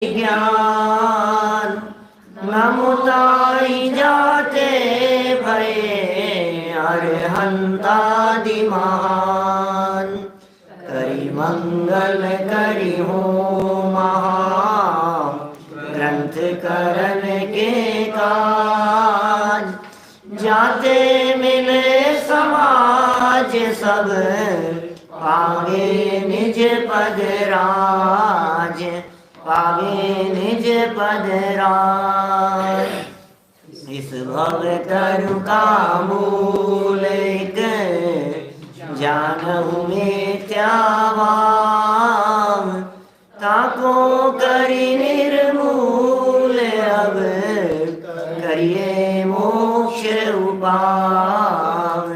ज्ञान नमुताई जाते भये अरहंतादि महान। करी मंगल करी हो महा ग्रंथ करण के काज। जाते मिले समाज सब पावे निज पद राज। पावे निज पद राज। इस भव तरु का मूल एक जानहु मिथ्या भाव। ताको करी निर्मूल अब करिए मोक्ष उपाव।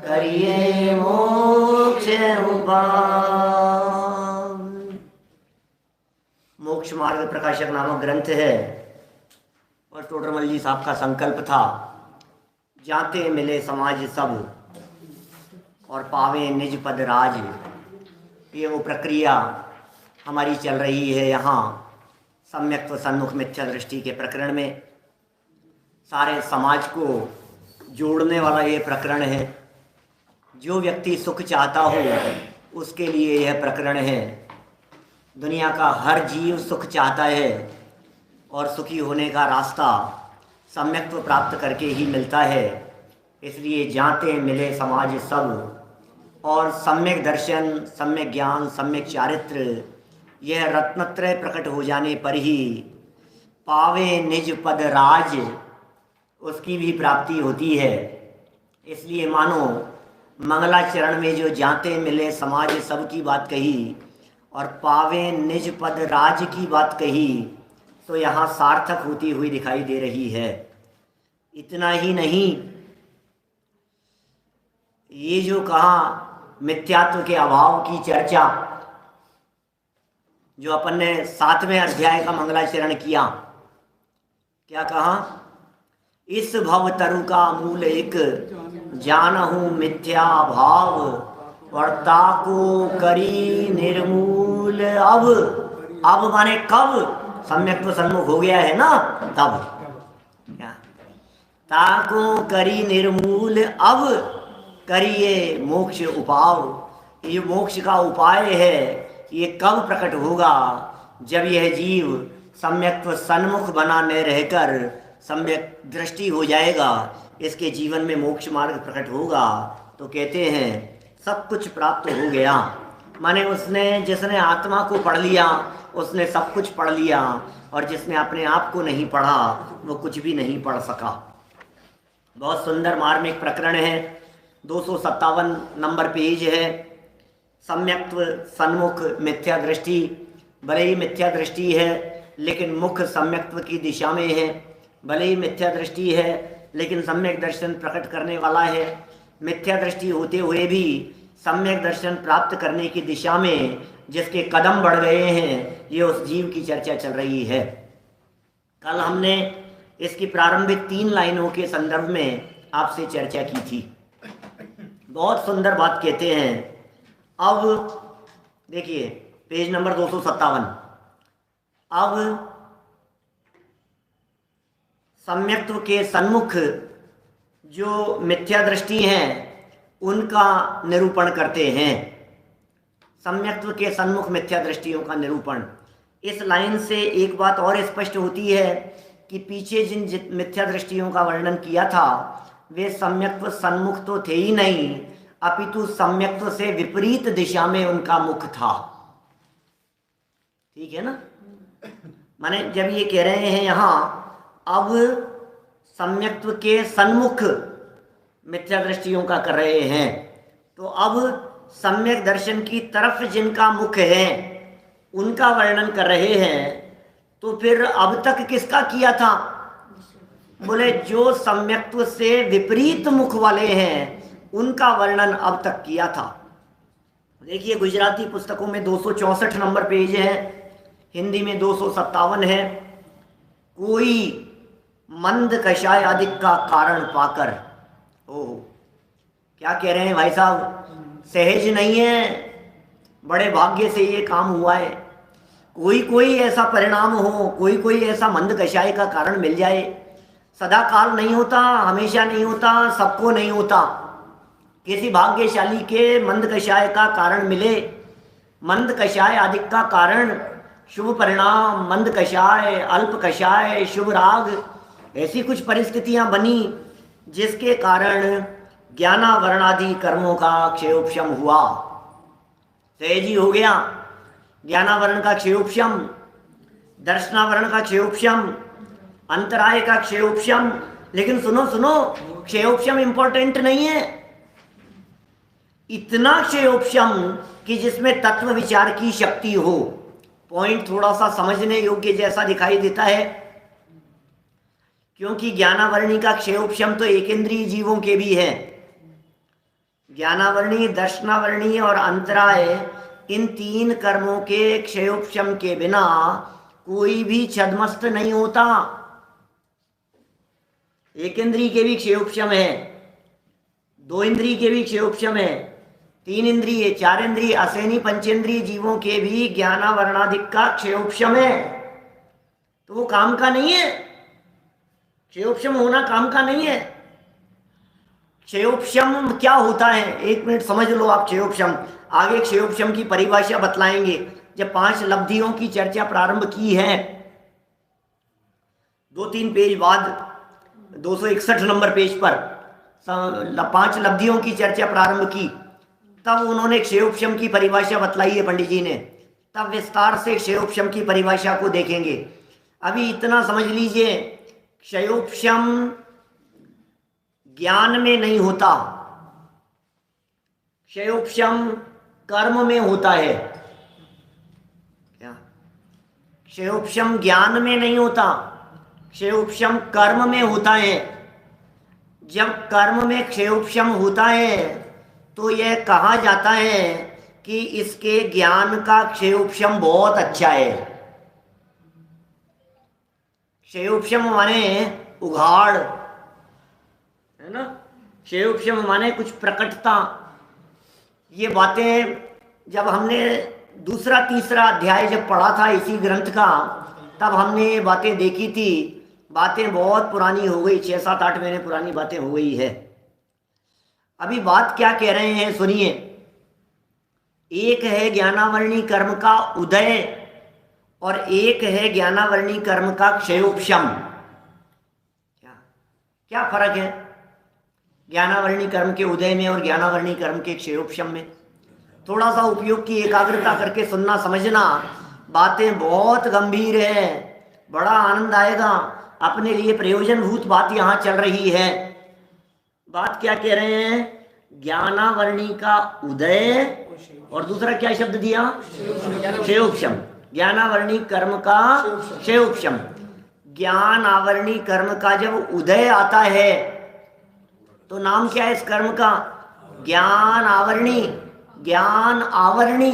करिए मोक्ष उपाव। मोक्ष मार्ग प्रकाशक नामक ग्रंथ है और टोडरमल जी साहब का संकल्प था, जाते मिले समाज सब और पावे निज पद राज। ये वो प्रक्रिया हमारी चल रही है यहाँ सम्यक्त्व सन्मुख मिथ्या दृष्टि के प्रकरण में। सारे समाज को जोड़ने वाला ये प्रकरण है। जो व्यक्ति सुख चाहता हो उसके लिए यह प्रकरण है। दुनिया का हर जीव सुख चाहता है और सुखी होने का रास्ता सम्यक्त्व प्राप्त करके ही मिलता है। इसलिए जाते मिले समाज सब और सम्यक दर्शन, सम्यक ज्ञान, सम्यक चारित्र, यह रत्नत्रय प्रकट हो जाने पर ही पावे निज पद राज, उसकी भी प्राप्ति होती है। इसलिए मानो मंगलाचरण में जो जाते मिले समाज सब की बात कही और पावे निज पद राज की बात कही, तो यहाँ सार्थक होती हुई दिखाई दे रही है। इतना ही नहीं, ये जो कहा मिथ्यात्व के अभाव की चर्चा, जो अपन ने 7वें अध्याय का मंगलाचरण किया, क्या कहा? इस भव तरु का मूल एक जानहु मिथ्या भाव। वर्ता को करी निर्मूल अब। अब माने कब? सम्यक्त्व सन्मुख हो गया है ना, तब। ताको करी निर्मूल अब करिए मोक्ष उपाव। ये मोक्ष का उपाय है। ये कब प्रकट होगा? जब यह जीव सम्यक्त्व सन्मुख बना न रहकर सम्यक दृष्टि हो जाएगा, इसके जीवन में मोक्ष मार्ग प्रकट होगा। तो कहते हैं सब कुछ प्राप्त हो गया। माने उसने, जिसने आत्मा को पढ़ लिया उसने सब कुछ पढ़ लिया, और जिसने अपने आप को नहीं पढ़ा वो कुछ भी नहीं पढ़ सका। बहुत सुंदर मार्मिक प्रकरण है। 257 नंबर पेज है। सम्यक्त्व सन्मुख मिथ्या दृष्टि। भले ही मिथ्या दृष्टि है लेकिन मुख सम्यक्त्व की दिशा में है। भले ही मिथ्या दृष्टि है लेकिन सम्यक दर्शन प्रकट करने वाला है। मिथ्या दृष्टि होते हुए भी सम्यक दर्शन प्राप्त करने की दिशा में जिसके कदम बढ़ गए हैं, ये उस जीव की चर्चा चल रही है। कल हमने इसकी प्रारंभिक 3 लाइनों के संदर्भ में आपसे चर्चा की थी। बहुत सुंदर बात कहते हैं। अब देखिए पेज नंबर 257। अब सम्यक्त्व के सन्मुख जो मिथ्या दृष्टि हैं उनका निरूपण करते हैं। सम्यक्त्व के सन्मुख मिथ्या दृष्टियों का निरूपण। इस लाइन से एक बात और स्पष्ट होती है कि पीछे जिन मिथ्या दृष्टियों का वर्णन किया था वे सम्यक्त्व सन्मुख तो थे ही नहीं, अपितु सम्यक्त्व से विपरीत दिशा में उनका मुख था। ठीक है ना? माने जब ये कह रहे हैं यहाँ अब सम्यक्त्व के सन्मुख मिथ्या दृष्टियों का कर रहे हैं, तो अब सम्यक दर्शन की तरफ जिनका मुख है उनका वर्णन कर रहे हैं। तो फिर अब तक किसका किया था? बोले जो सम्यक्त्व से विपरीत मुख वाले हैं उनका वर्णन अब तक किया था। देखिए गुजराती पुस्तकों में 264 नंबर पेज है, हिंदी में 257 है। कोई मंद कषाय अधिक का कारण पाकर। ओह, क्या कह रहे हैं भाई साहब? सहज नहीं है, बड़े भाग्य से ये काम हुआ है। कोई कोई ऐसा परिणाम हो, कोई कोई ऐसा मंद कषाय का कारण मिल जाए। सदा काल नहीं होता, हमेशा नहीं होता, सबको नहीं होता। किसी भाग्यशाली के मंद कषाय का कारण मिले। मंद कषाय आदि का कारण शुभ परिणाम, मंद कषाय, अल्प कषाय, शुभ राग, ऐसी कुछ परिस्थितियां बनी जिसके कारण ज्ञानावरणादि कर्मों का क्षयोपशम हुआ। सहजी हो गया ज्ञानावरण का क्षयोपशम, दर्शनावरण का क्षयोपशम, अंतराय का क्षयोपशम। लेकिन सुनो सुनो, क्षयोपशम इंपॉर्टेंट नहीं है। इतना क्षयोपशम कि जिसमें तत्व विचार की शक्ति हो। पॉइंट थोड़ा सा समझने योग्य जैसा दिखाई देता है, क्योंकि ज्ञानावरणी का क्षयोपशम तो एकेंद्रीय जीवों के भी है। ज्ञानावरणी, दर्शनावरणी और अंतराय, इन तीन कर्मों के क्षयोपशम के बिना कोई भी छद्मस्त नहीं होता। एक इंद्रिय के भी क्षयोपशम है, दो इंद्रिय के भी क्षयोपशम है, तीन इंद्रिय, चार इंद्रिय, असेनी पंचेंद्रिय जीवों के भी ज्ञानावरणादिक का क्षयोपशम है। तो वो काम का नहीं है, क्षयोपशम होना काम का नहीं है। क्षयोपशम क्या होता है, एक मिनट समझ लो आप। क्षयोपशम, आगे क्षयोपशम की परिभाषा बतलाएंगे। जब 5 लब्धियों की चर्चा प्रारंभ की है 2-3 पेज बाद, 261 नंबर पेज पर 5 लब्धियों की चर्चा प्रारंभ की, तब उन्होंने क्षयोपशम की परिभाषा बतलाई है पंडित जी ने। तब विस्तार से क्षयोपशम की परिभाषा को देखेंगे। अभी इतना समझ लीजिए, क्षयोपशम ज्ञान में नहीं होता, क्षयोपशम कर्म में होता है। क्या? क्षयोपशम ज्ञान में नहीं होता, क्षयोपशम कर्म में होता है। जब कर्म में क्षयोपशम होता है तो यह कहा जाता है कि इसके ज्ञान का क्षयोपशम बहुत अच्छा है। क्षयोपशम माने उघाड़, है ना। क्षयोपशम माने कुछ प्रकटता। ये बातें जब हमने दूसरा तीसरा अध्याय जब पढ़ा था इसी ग्रंथ का, तब हमने ये बातें देखी थी। बातें बहुत पुरानी हो गई, 6-7-8 महीने पुरानी बातें हो गई है। अभी बात क्या कह रहे हैं सुनिए। एक है ज्ञानावरणी कर्म का उदय और एक है ज्ञानावरणी कर्म का क्षयोपशम। क्या फर्क है ज्ञानावरणी कर्म के उदय में और ज्ञानावरणी कर्म के क्षयोपशम में? थोड़ा सा उपयोग की एकाग्रता करके सुनना समझना। बातें बहुत गंभीर है, बड़ा आनंद आएगा। अपने लिए प्रयोजनभूत बात यहाँ चल रही है। बात क्या कह रहे हैं? ज्ञानावरणी का उदय और दूसरा क्या शब्द दिया? क्षयोपशम। ज्ञानावरणी कर्म का क्षयोपशम। ज्ञान आवरणी कर्म का जब उदय आता है तो नाम क्या है इस कर्म का? ज्ञान आवरणी। ज्ञान आवरणी,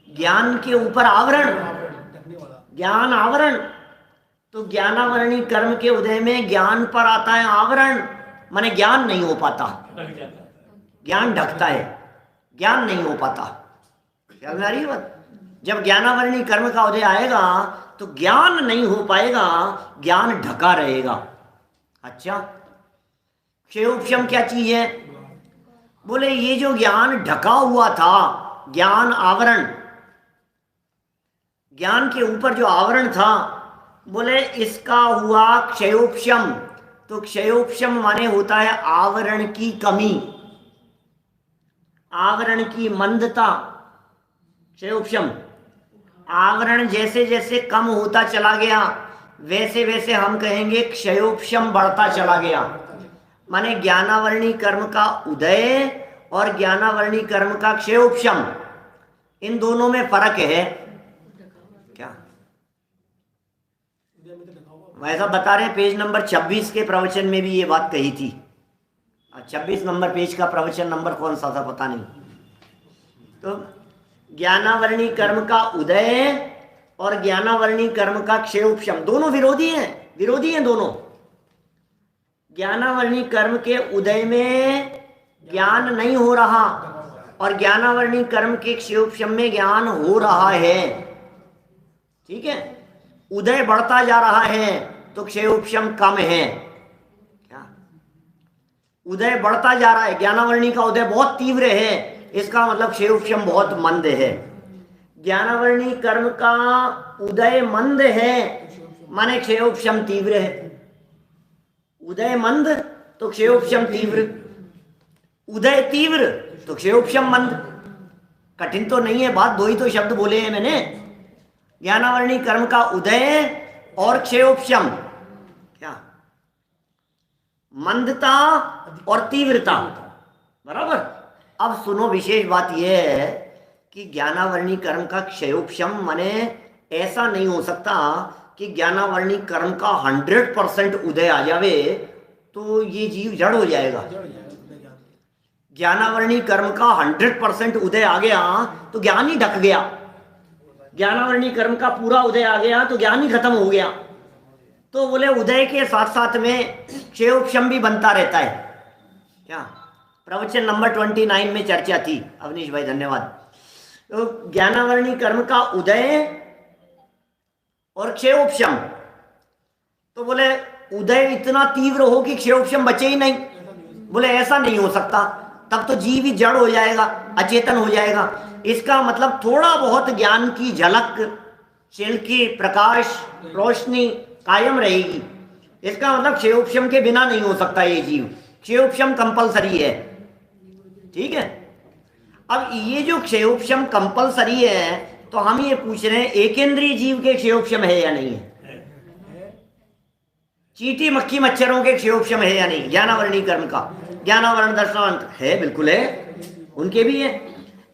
ज्ञान के ऊपर आवरण, ज्ञान आवरण। तो ज्ञानावरणी कर्म के उदय में ज्ञान पर आता है आवरण, माने ज्ञान नहीं हो पाता, ज्ञान ढकता है, ज्ञान नहीं हो पाता। ख्याल में आ रही है बात? जब ज्ञानावरणी कर्म का उदय आएगा तो ज्ञान नहीं हो पाएगा, ज्ञान ढका रहेगा। अच्छा, क्षयोपशम क्या चीज है? बोले ये जो ज्ञान ढका हुआ था, ज्ञान आवरण, ज्ञान के ऊपर जो आवरण था, बोले इसका हुआ क्षयोपशम। तो क्षयोपशम माने होता है आवरण की कमी, आवरण की मंदता। क्षयोपशम, आवरण जैसे जैसे कम होता चला गया वैसे वैसे हम कहेंगे क्षयोपशम बढ़ता चला गया। माने ज्ञानावरणी कर्म का उदय और ज्ञानावरणी कर्म का क्षयोपशम, इन दोनों में फर्क है क्या? वैसा बता रहे पेज नंबर 26 के प्रवचन में भी ये बात कही थी। 26 नंबर पेज का प्रवचन नंबर कौन सा था पता नहीं। तो ज्ञानावरणी कर्म का उदय और ज्ञानावरणी कर्म का क्षयोपशम दोनों विरोधी हैं, विरोधी हैं दोनों। ज्ञानावरणी कर्म के उदय में ज्ञान नहीं हो रहा और ज्ञानावरणी कर्म के क्षयोपशम में ज्ञान हो रहा है। ठीक है, उदय बढ़ता जा रहा है तो क्षय उपशम कम है। क्या उदय बढ़ता जा रहा है, ज्ञानावर्णी का उदय बहुत तीव्र है, इसका मतलब क्षय उपशम बहुत मंद है। ज्ञानावर्णी कर्म का उदय मंद है माने क्षय उपशम तीव्र है। उदय मंद तो क्षय उपशम तीव्र, उदय तीव्र तो क्षय उपशम मंद। कठिन तो नहीं है बात, दो ही तो शब्द बोले हैं मैंने। ज्ञानावर्णी कर्म का उदय और क्षय उपशम, क्या मंदता और तीव्रता बराबर। अब सुनो, विशेष बात यह है कि ज्ञानावर्णी कर्म का क्षयोपशम माने ऐसा नहीं हो सकता कि ज्ञानावर्णी कर्म का 100% उदय आ जावे तो ये जीव जड़ हो जाएगा। ज्ञानावर्णी कर्म का 100% उदय आ गया तो ज्ञान ही ढक गया, ज्ञानावर्णी कर्म का पूरा उदय आ गया तो ज्ञान ही खत्म हो गया। तो बोले उदय के साथ साथ में क्षयोपशम भी बनता रहता है। क्या प्रवचन नंबर 29 में चर्चा थी, अवनीश भाई धन्यवाद। तो ज्ञानावर्णी कर्म का उदय और क्षयोपशम, तो बोले उदय इतना तीव्र हो कि क्षयोपशम बचे ही नहीं, बोले ऐसा नहीं हो सकता, तब तो जीव ही जड़ हो जाएगा, अचेतन हो जाएगा। इसका मतलब थोड़ा बहुत ज्ञान की झलक, छिलकी, प्रकाश, रोशनी कायम रहेगी। इसका मतलब क्षयोपशम के बिना नहीं हो सकता ये जीव, क्षयोपशम कंपलसरी है। ठीक है, अब ये जो क्षयोपशम कंपलसरी है तो हम ये पूछ रहे हैं एकेंद्रीय जीव के क्षयोपशम है या नहीं है? चींटी मक्खी मच्छरों के क्षयोपशम है या नहीं? ज्ञानावर्णी कर्म का, ज्ञानावरण दर्शनांत है, बिल्कुल है, उनके भी है।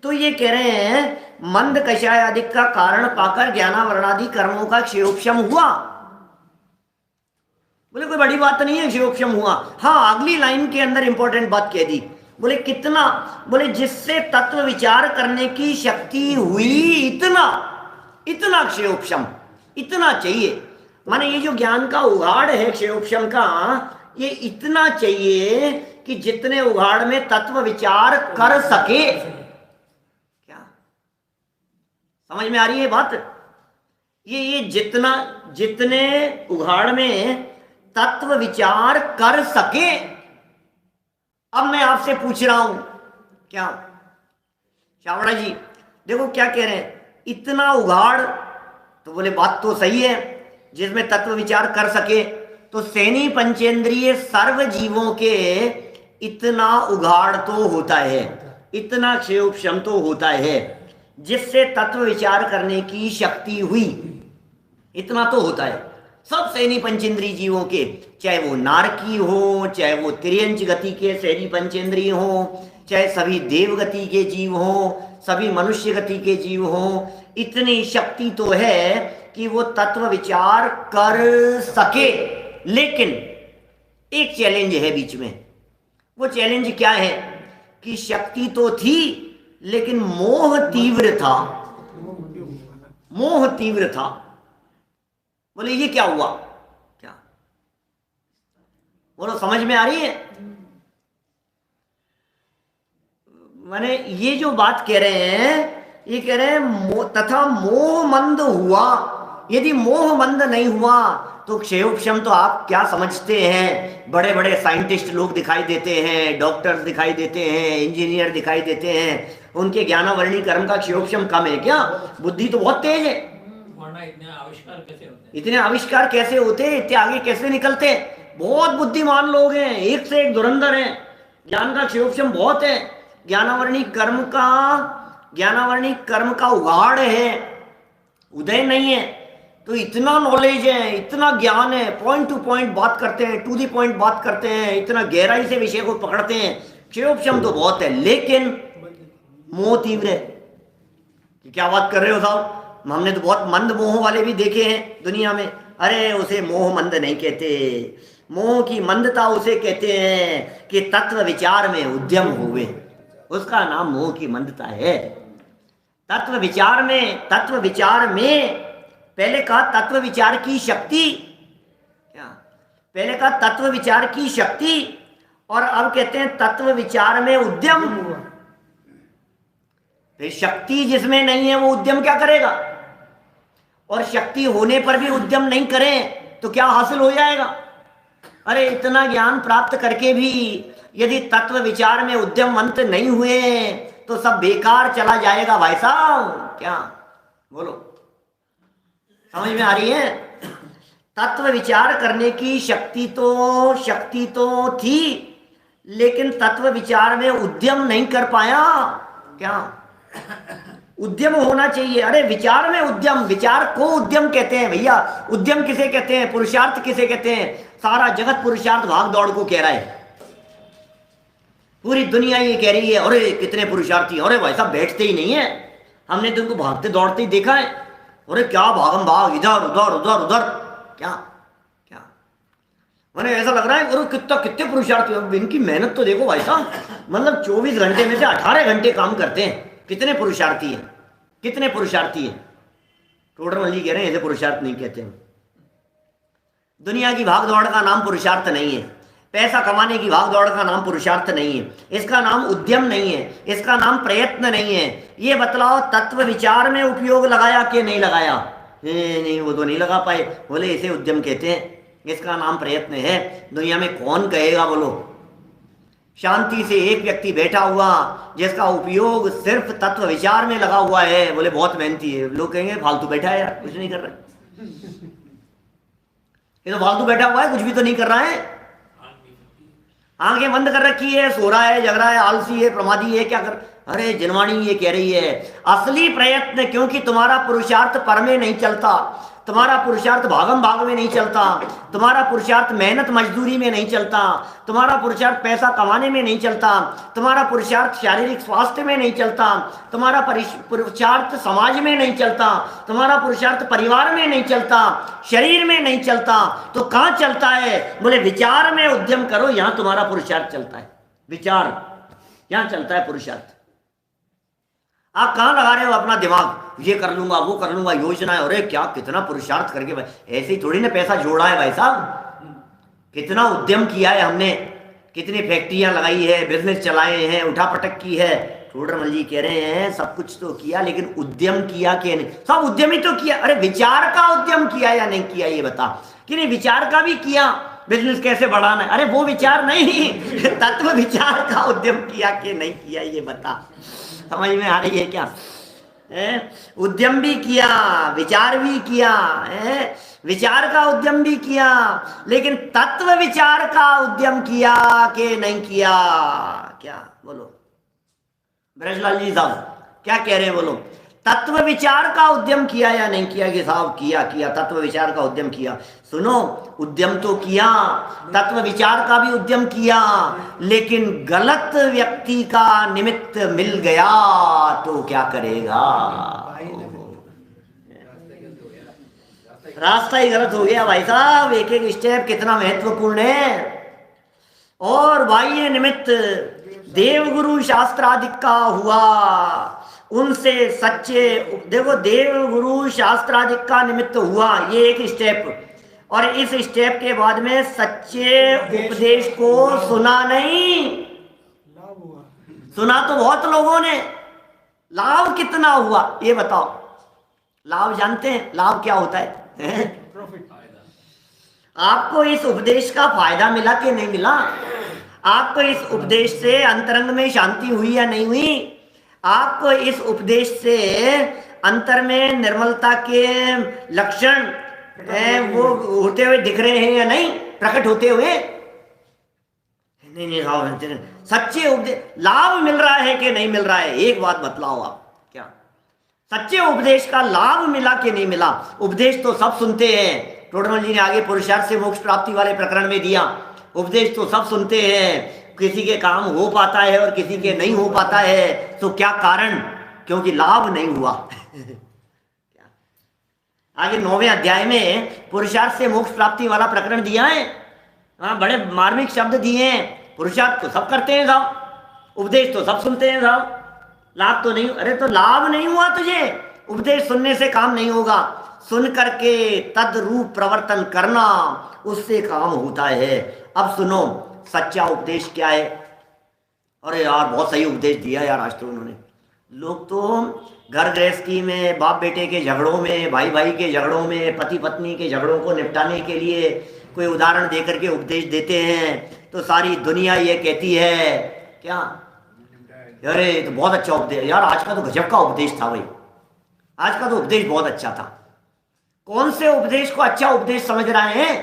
तो ये कह रहे हैं मंद कषाय आदि का कारण पाकर ज्ञानावरणादि कर्मों का क्षयोपशम हुआ। बोले कोई बड़ी बात नहीं है क्षयोपशम हुआ। हाँ, अगली लाइन के अंदर इंपॉर्टेंट बात कह दी, बोले कितना, बोले जिससे तत्व विचार करने की शक्ति हुई, इतना इतना क्षयोपशम, इतना चाहिए। माने ये जो ज्ञान का उघाड़ है क्षयोपशम का, ये इतना चाहिए कि जितने उघाड़ में तत्व विचार कर सके। क्या समझ में आ रही है बात? ये जितना, जितने उघाड़ में तत्व विचार कर सके। अब मैं आपसे पूछ रहा हूं, क्या शावड़ा जी देखो क्या कह रहे हैं, इतना उघाड़, तो बोले बात तो सही है, जिसमें तत्व विचार कर सके। तो सैनी पंचेंद्रिय सर्व जीवों के इतना उघाड़ तो होता है, इतना क्षयोपशम तो होता है, जिससे तत्व विचार करने की शक्ति हुई, इतना तो होता है सब सैनी पंचेंद्रिय जीवों के, चाहे वो नारकी हो, चाहे वो तिर्यंच गति के सैनी पंचेंद्रिय हो, चाहे सभी देव गति के जीव हो, सभी मनुष्य गति के जीव हो, इतनी शक्ति तो है कि वो तत्व विचार कर सके। लेकिन एक चैलेंज है बीच में। वो चैलेंज क्या है कि शक्ति तो थी लेकिन मोह तीव्र था, मोह तीव्र था। बोले ये क्या हुआ? क्या बोलो, समझ में आ रही है? माने ये जो बात कह रहे हैं, ये कह रहे हैं तथा मोह मंद हुआ। यदि मोह मंद नहीं हुआ तो क्षयोपशम तो आप क्या समझते हैं, बड़े बड़े साइंटिस्ट लोग दिखाई देते हैं, डॉक्टर्स दिखाई देते हैं, इंजीनियर दिखाई देते हैं, उनके ज्ञानावर्णी कर्म का क्षयोपशम कम है क्या? बुद्धि तो बहुत तेज है, इतने आविष्कार कैसे होते, इतने आगे कैसे निकलते? बहुत बुद्धिमान लोग हैं, एक से एक धुरंधर हैं, ज्ञान का क्षयोपशम बहुत है। ज्ञानावर्णी कर्म का उघाड़ है, उदय नहीं है। तो इतना नॉलेज है, इतना ज्ञान है, पॉइंट टू पॉइंट बात करते हैं, टू दी पॉइंट बात करते हैं, इतना गहराई से विषय को पकड़ते हैं, क्षयोपशम तो बहुत है, लेकिन मोह तीव्र है। क्या बात कर रहे हो साहब? हमने तो बहुत मंद मोह वाले भी देखे हैं दुनिया में। अरे उसे मोह मंद नहीं कहते, मोह की मंदता उसे कहते हैं कि तत्व विचार में उद्यम हुए, उसका नाम मोह की मंदता है। तत्व विचार में पहले कहा तत्व विचार की शक्ति, क्या पहले कहा तत्व विचार की शक्ति, और अब कहते हैं तत्व विचार में उद्यम। फिर शक्ति जिसमें नहीं है वो उद्यम क्या करेगा? और शक्ति होने पर भी उद्यम नहीं करें तो क्या हासिल हो जाएगा? अरे इतना ज्ञान प्राप्त करके भी यदि तत्व विचार में उद्यमवंत नहीं हुए तो सब बेकार चला जाएगा भाई साहब। क्या बोलो, समझ में आ रही है? तत्व विचार करने की शक्ति तो थी, लेकिन तत्व विचार में उद्यम नहीं कर पाया। क्या उद्यम होना चाहिए? अरे विचार में उद्यम, विचार को उद्यम कहते हैं भैया। उद्यम किसे कहते हैं? पुरुषार्थ किसे कहते हैं? सारा जगत पुरुषार्थ भाग दौड़ को कह रहा है। पूरी दुनिया ये कह रही है अरे कितने पुरुषार्थी, अरे भाई साहब बैठते ही नहीं है, हमने तो उनको भागते दौड़ते ही देखा है। अरे क्या भागम भाग, इधर उधर उधर उधर। क्या क्या मैंने ऐसा लग रहा है अरे कितने पुरुषार्थी, इनकी मेहनत तो देखो भाई साहब, मतलब 24 घंटे में से 18 घंटे काम करते हैं। कितने पुरुषार्थी हैं, कितने पुरुषार्थी हैं। टोडरमल जी कह रहे हैं ऐसे पुरुषार्थ नहीं कहते हैं। दुनिया की भाग दौड़ का नाम पुरुषार्थ नहीं है, पैसा कमाने की भाग दौड़ का नाम पुरुषार्थ नहीं है, इसका नाम उद्यम नहीं है, इसका नाम प्रयत्न नहीं है। ये बतलाओ तत्व विचार में उपयोग लगाया कि नहीं लगाया? नहीं, वो तो नहीं लगा पाए। बोले इसे उद्यम कहते हैं, इसका नाम प्रयत्न है। दुनिया में कौन कहेगा? बोलो, शांति से एक व्यक्ति बैठा हुआ जिसका उपयोग सिर्फ तत्व विचार में लगा हुआ है, बोले बहुत मेहनती है। लोग कहेंगे फालतू बैठा है यार, कुछ नहीं कर रहा है, ये तो फालतू बैठा हुआ है, कुछ भी तो नहीं कर रहा है, आंखें बंद कर रखी है, सो रहा है, जग रहा है, आलसी है, प्रमादी है, क्या कर। अरे जिनवाणी ये कह रही है असली प्रयत्न, क्योंकि तुम्हारा पुरुषार्थ पर में नहीं चलता, तुम्हारा पुरुषार्थ भागम भाग में नहीं चलता, तुम्हारा पुरुषार्थ मेहनत मजदूरी में नहीं चलता, तुम्हारा पुरुषार्थ पैसा कमाने में नहीं चलता, तुम्हारा पुरुषार्थ शारीरिक स्वास्थ्य में नहीं चलता, तुम्हारा पुरुषार्थ समाज में नहीं चलता, तुम्हारा पुरुषार्थ परिवार में नहीं चलता, शरीर में नहीं चलता, तो कहाँ चलता है? बोले विचार में उद्यम करो, यहां तुम्हारा पुरुषार्थ चलता है। विचार यहां चलता है पुरुषार्थ। आप कहाँ लगा रहे हो अपना दिमाग? ये कर लूंगा, वो कर लूंगा, योजना है। अरे क्या कितना पुरुषार्थ करके भाई, ऐसे ही थोड़ी ना पैसा जोड़ा है भाई साहब। कितना उद्यम किया है हमने, कितनी फैक्ट्रियां लगाई है, बिजनेस चलाए हैं, उठापटक की है। टोडरमल जी कह रहे हैं सब कुछ तो किया, लेकिन उद्यम किया कि नहीं? सब उद्यम ही तो किया। अरे विचार का उद्यम किया या नहीं किया ये बता। कि नहीं, विचार का भी किया, बिजनेस कैसे बढ़ाना है, अरे वो विचार नहीं, तत्व विचार का उद्यम किया कि नहीं किया ये बता। समझ में आ रही है क्या? उद्यम भी किया, विचार भी किया, विचार का उद्यम भी किया, लेकिन तत्व विचार का उद्यम किया कि नहीं किया? क्या बोलो ब्रजलाल जी साहब, क्या कह रहे हैं? बोलो, तत्व विचार का उद्यम किया या नहीं किया? कि साहब किया, तत्व विचार का उद्यम किया। सुनो, उद्यम तो किया, तत्व विचार का भी उद्यम किया, लेकिन गलत व्यक्ति का निमित्त मिल गया तो क्या करेगा? रास्ता ही गलत हो गया भाई साहब। एक एक स्टेप कितना महत्वपूर्ण है। और बाह्य निमित्त देवगुरु शास्त्रादिक का हुआ, उनसे सच्चे, देखो देवगुरु शास्त्रादिक का निमित्त हुआ, ये एक स्टेप। और इस स्टेप के बाद में सच्चे उपदेश को सुना नहीं, सुना तो बहुत लोगों ने, लाभ कितना हुआ ये बताओ? लाभ जानते हैं? लाभ क्या होता है? आपको इस उपदेश का फायदा मिला कि नहीं मिला? आपको इस उपदेश से अंतरंग में शांति हुई या नहीं हुई? आपको इस उपदेश से अंतर में निर्मलता के लक्षण वो होते हुए दिख रहे हैं या नहीं, प्रकट होते हुए? नहीं, सच्चे उपदेश लाभ मिल रहा है कि नहीं मिल रहा है? एक बात बतलाओ आप, क्या सच्चे उपदेश का लाभ मिला कि नहीं मिला? उपदेश तो सब सुनते हैं। टोडरमल जी ने आगे पुरुषार्थ से मोक्ष प्राप्ति वाले प्रकरण में दिया, उपदेश तो सब सुनते हैं, किसी के काम हो पाता है और किसी के नहीं हो पाता है। तो क्या कारण? क्योंकि लाभ नहीं हुआ। आगे 9वें अध्याय में पुरुषार्थ से मोक्ष प्राप्ति वाला प्रकरण दिया है। हाँ, बड़े मार्मिक शब्द दिए हैं। पुरुषार्थ तो सब करते हैं साहब, उपदेश तो सब सुनते हैं साहब, लाभ तो नहीं। अरे तो लाभ नहीं हुआ तुझे, उपदेश सुनने से काम नहीं होगा, सुन करके तद रूप प्रवर्तन करना, उससे काम होता है। अब सुनो, सच्चा उपदेश क्या है? अरे यार बहुत सही उपदेश दिया यार आज तो उन्होंने, लोग तो घर गृहस्थी में, बाप बेटे के झगड़ों में, भाई भाई के झगड़ों में, पति पत्नी के झगड़ों को निपटाने के लिए कोई उदाहरण दे करके उपदेश देते हैं, तो सारी दुनिया ये कहती है क्या, अरे ये तो बहुत अच्छा उपदेश यार, आज का तो गजब का उपदेश था भाई, आज का तो उपदेश बहुत अच्छा था। कौन से उपदेश को अच्छा उपदेश समझ रहे हैं?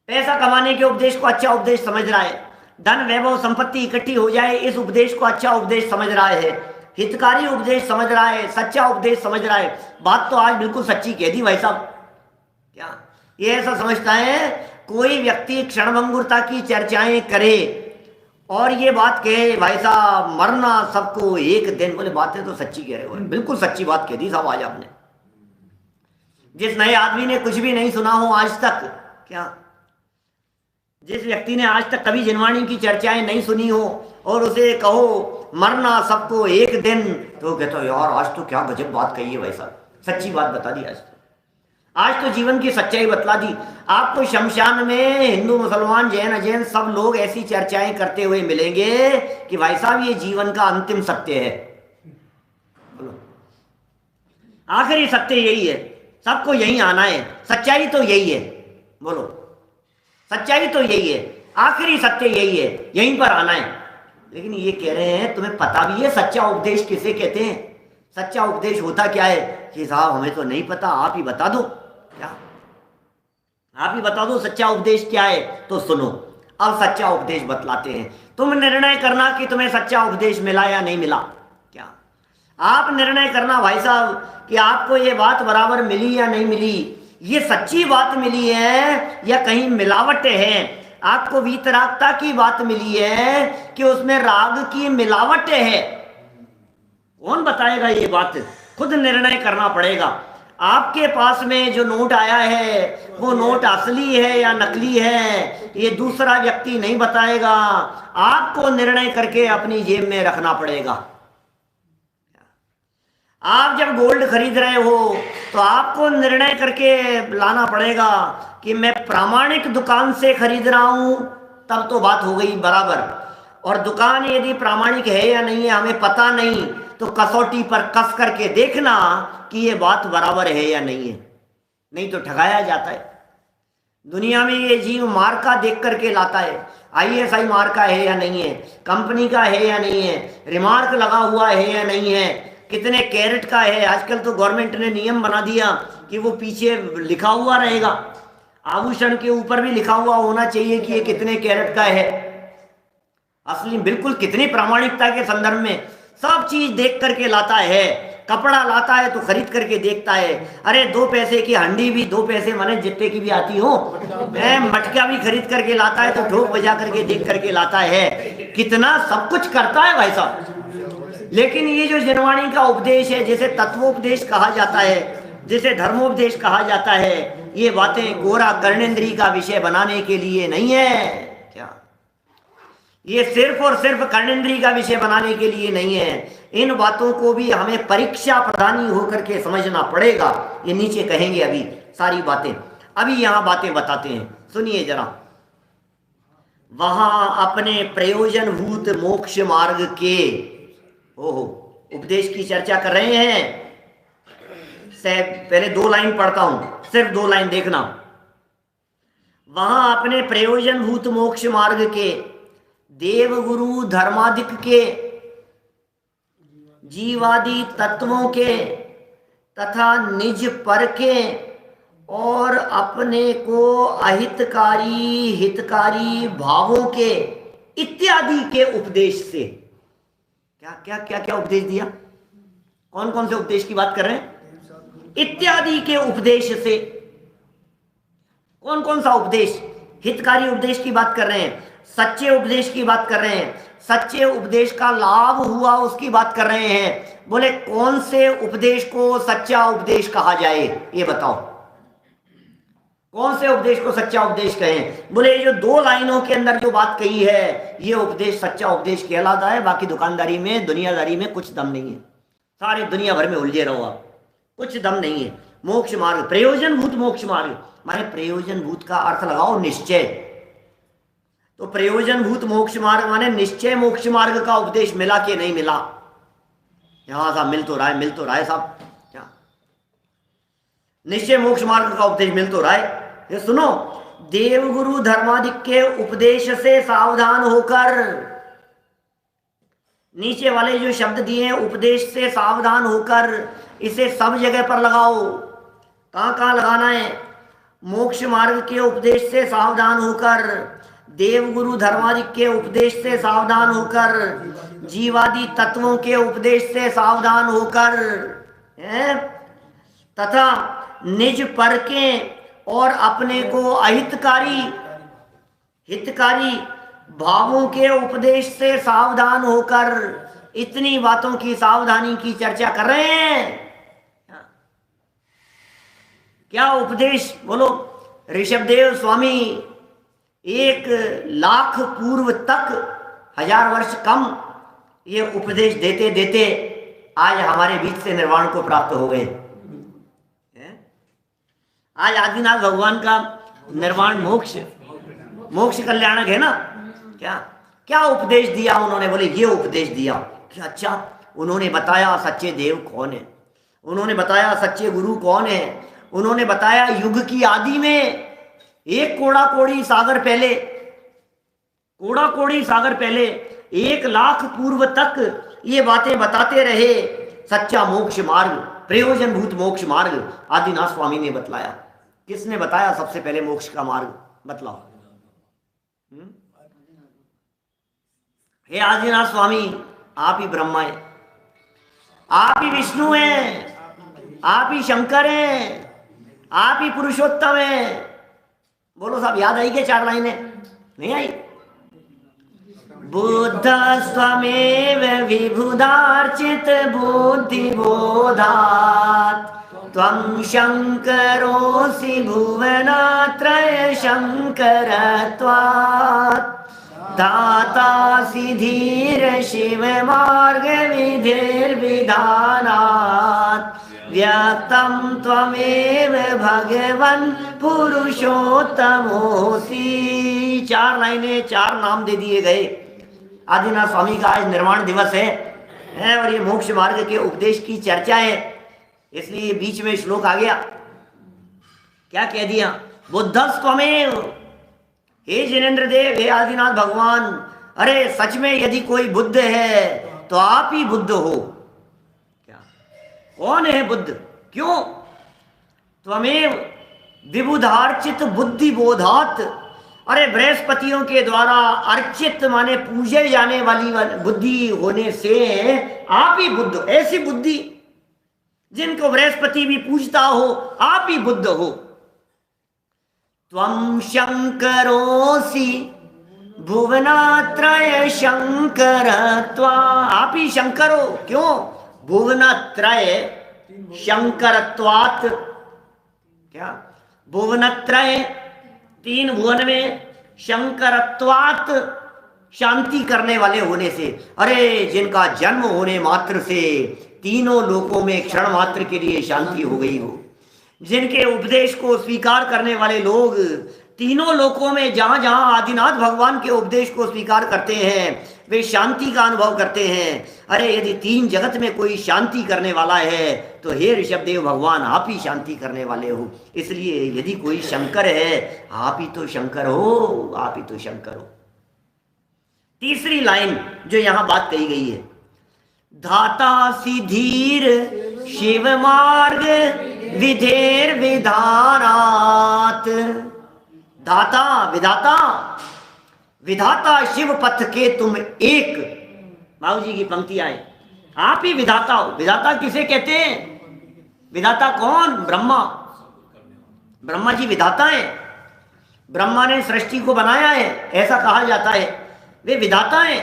पैसा कमाने के उपदेश को अच्छा उपदेश समझ रहा है, धन वैभव संपत्ति इकट्ठी हो जाए इस उपदेश को अच्छा उपदेश समझ रहा है, हितकारी उपदेश समझ रहा है, सच्चा उपदेश समझ रहा है। बात तो आज बिल्कुल सच्ची कह दी भाई साहब। क्या ये ऐसा समझता है कोई व्यक्ति क्षणभंगुरता की चर्चाएं करे और ये बात कहे भाई साहब मरना सबको एक दिन, बोले बातें तो सच्ची कह रहे हो, बिल्कुल सच्ची बात कह दी साहब आज आपने। जिस नए आदमी ने कुछ भी नहीं सुना हो आज तक, क्या जिस व्यक्ति ने आज तक कभी जिनवाणी की चर्चाएं नहीं सुनी हो और उसे कहो मरना सबको एक दिन, तो कहता यार आज तो क्या गजब बात कही है भाई साहब, सच्ची बात बता दी आज तो जीवन की सच्चाई बतला दी। आपको शमशान में हिंदू मुसलमान जैन अजैन सब लोग ऐसी चर्चाएं करते हुए मिलेंगे कि भाई साहब ये जीवन का अंतिम सत्य है, बोलो आखिरी सत्य यही है, सबको यही आना है, सच्चाई तो यही है, बोलो सच्चाई तो यही है, आखिरी सत्य यही है, यहीं पर आना है। लेकिन ये कह रहे हैं तुम्हें पता भी है सच्चा उपदेश किसे कहते हैं, सच्चा उपदेश होता क्या है? कि साहब हमें तो नहीं पता, आप ही बता दो। क्या आप ही बता दो सच्चा उपदेश क्या है? तो सुनो अब सच्चा उपदेश बतलाते हैं, तुम निर्णय करना कि तुम्हें सच्चा उपदेश मिला या नहीं मिला। क्या आप निर्णय करना भाई साहब कि आपको ये बात बराबर मिली या नहीं मिली, ये सच्ची बात मिली है या कहीं मिलावट है, आपको वीतरागता की बात मिली है कि उसमें राग की मिलावट है। कौन बताएगा ये बात? खुद निर्णय करना पड़ेगा। आपके पास में जो नोट आया है वो नोट असली है या नकली है, ये दूसरा व्यक्ति नहीं बताएगा, आपको निर्णय करके अपनी जेब में रखना पड़ेगा। आप जब गोल्ड खरीद रहे हो तो आपको निर्णय करके लाना पड़ेगा कि मैं प्रामाणिक दुकान से खरीद रहा हूं, तब तो बात हो गई बराबर। और दुकान यदि प्रामाणिक है या नहीं है हमें पता नहीं, तो कसौटी पर कस करके देखना कि ये बात बराबर है या नहीं है, नहीं तो ठगाया जाता है। दुनिया में ये जीव मार्का देख करके लाता है, ISI मार्का है या नहीं है, कंपनी का है या नहीं है, रिमार्क लगा हुआ है या नहीं है, कितने कैरेट का है। आजकल तो गवर्नमेंट ने नियम बना दिया कि वो पीछे लिखा हुआ रहेगा, आभूषण के ऊपर भी लिखा हुआ होना चाहिए कि ये कितने कैरेट का है, असली बिल्कुल कितनी प्रामाणिकता के संदर्भ में सब चीज देख करके लाता है। कपड़ा लाता है तो खरीद करके देखता है, अरे 2 पैसे की हंडी भी 2 पैसे माने जितने की भी आती हो, मटका भी खरीद करके लाता है तो ठोक बजा करके देख करके लाता है, कितना सब कुछ करता है भाई साहब। लेकिन ये जो जिनवाणी का उपदेश है, जिसे तत्वोपदेश कहा जाता है, जिसे धर्मोपदेश कहा जाता है, ये बातें गोरा कर्णेंद्री का विषय बनाने के लिए नहीं है। क्या ये सिर्फ और सिर्फ कर्णेंद्री का विषय बनाने के लिए नहीं है, इन बातों को भी हमें परीक्षा प्रदानी होकर के समझना पड़ेगा। ये नीचे कहेंगे अभी सारी बातें, अभी यहां बातें बताते हैं, सुनिए जरा। वहां अपने प्रयोजनभूत मोक्ष मार्ग के उपदेश की चर्चा कर रहे हैं। पहले 2 लाइन पढ़ता हूं, सिर्फ 2 लाइन देखना। वहां अपने प्रयोजनभूत मोक्ष मार्ग के देवगुरु धर्मादिक के जीवादि तत्वों के तथा निज पर के और अपने को अहितकारी हितकारी भावों के इत्यादि के उपदेश से। क्या क्या क्या क्या उपदेश दिया? कौन कौन से उपदेश की बात कर रहे हैं? इत्यादि के उपदेश से। कौन कौन सा उपदेश? हितकारी उपदेश की बात कर रहे हैं, सच्चे उपदेश की बात कर रहे हैं, सच्चे उपदेश का लाभ हुआ उसकी बात कर रहे हैं। बोले कौन से उपदेश को सच्चा उपदेश कहा जाए, ये बताओ, कौन से उपदेश को सच्चा उपदेश कहें? बोले ये जो 2 लाइनों के अंदर जो बात कही है ये उपदेश सच्चा उपदेश कहलाता है। बाकी दुकानदारी में दुनियादारी में कुछ दम नहीं है, सारी दुनिया भर में उलझे रहो आप, कुछ दम नहीं है। मोक्ष मार्ग, प्रयोजनभूत मोक्ष मार्ग माने प्रयोजनभूत का अर्थ लगाओ निश्चय। तो प्रयोजनभूत मोक्ष मार्ग माने निश्चय मोक्ष मार्ग का उपदेश मिला कि नहीं मिला? यहां साहब मिल तो रहा है साहब, क्या निश्चय मोक्ष मार्ग का उपदेश मिल तो रहा है। ये सुनो, देवगुरु धर्माधिक के उपदेश से सावधान होकर, नीचे वाले जो शब्द दिए हैं उपदेश से सावधान होकर, इसे सब जगह पर लगाओ। कहां कहां लगाना है? मोक्ष मार्ग के उपदेश से सावधान होकर, देवगुरु धर्माधिक के उपदेश से सावधान होकर, जीवादि तत्वों के उपदेश से सावधान होकर, तथा निज पर के और अपने को अहितकारी हितकारी भावों के उपदेश से सावधान होकर, इतनी बातों की सावधानी की चर्चा कर रहे हैं। क्या उपदेश बोलो? ऋषभदेव स्वामी 1,00,000 पूर्व तक, 1000 वर्ष कम, ये उपदेश देते देते आज हमारे बीच से निर्वाण को प्राप्त हो गए। आज आदिनाथ भगवान का निर्वाण मोक्ष कल्याणक है ना। क्या क्या उपदेश दिया उन्होंने? बोले ये उपदेश दिया कि अच्छा, उन्होंने बताया सच्चे देव कौन है, उन्होंने बताया सच्चे गुरु कौन है, उन्होंने बताया युग की आदि में एक कोड़ा कोड़ी सागर पहले 1,00,000 पूर्व तक ये बातें बताते रहे। सच्चा मोक्ष मार्ग, प्रयोजनभूत मोक्ष मार्ग आदिनाथ स्वामी ने बतलाया। किसने बताया सबसे पहले मोक्ष का मार्ग? बतलाओ। हे आदिनाथ स्वामी, आप ही ब्रह्मा है, आप ही विष्णु हैं, आप ही शंकर हैं, आप ही पुरुषोत्तम हैं। बोलो साहब, याद आई क्या 4 लाइनें? नहीं आई? बुद्ध स्वमेव विबुधार्चित बुद्धि बोधात् त्वं शंकरोऽसि भुवनात्रय शंकरत्वात् दातासि धीर शिव मार्ग विधिर्विधानात् व्यक्तं त्वमेव भगवन् पुरुषोत्तमोऽसि। 4 लाइनें, 4 नाम दे दिए गए। आदिनाथ स्वामी का आज निर्वाण दिवस है और ये मोक्ष मार्ग के उपदेश की चर्चा है, इसलिए बीच में श्लोक आ गया। क्या कह दिया? बुद्धस्त्वमेव, हे जिनेन्द्र देव, हे आदिनाथ भगवान, अरे सच में यदि कोई बुद्ध है तो आप ही बुद्ध हो। क्या? कौन है बुद्ध? क्यों? त्वमेव विबुधार्चित बुद्धि बोधात्, अरे बृहस्पतियों के द्वारा अर्चित माने पूजे जाने वाली बुद्धि होने से आप ही बुद्ध। ऐसी बुद्धि जिनको बृहस्पति भी पूजता हो, आप ही बुद्ध हो। त्वं शंकरोऽसि भुवनात्रय शंकरत्वा, आप ही शंकर हो। क्यों? भुवनात्रय शंकरत्वात्। क्या? भुवनत्रय 3 भुवन में, शंकरत्वात् शांति करने वाले होने से। अरे जिनका जन्म होने मात्र से तीनों लोकों में क्षण मात्र के लिए शांति हो गई हो, जिनके उपदेश को स्वीकार करने वाले लोग तीनों लोकों में जहां जहां आदिनाथ भगवान के उपदेश को स्वीकार करते हैं वे शांति का अनुभव करते हैं। अरे यदि 3 जगत में कोई शांति करने वाला है तो हे ऋषभदेव भगवान, आप ही शांति करने वाले हो। इसलिए यदि कोई शंकर है, आप ही तो शंकर हो, आप ही तो शंकर हो। तीसरी लाइन जो यहां बात कही गई है, धाता सिधीर शिव मार्ग विधेर विधानात्। दाता, विधाता, विधाता शिव पथ के तुम एक। बाबू जी की पंक्ति आए, आप ही विधाता हो। विधाता किसे कहते हैं? विधाता कौन? ब्रह्मा। ब्रह्मा जी विधाता है। ब्रह्मा ने सृष्टि को बनाया है, ऐसा कहा जाता है, वे विधाता हैं।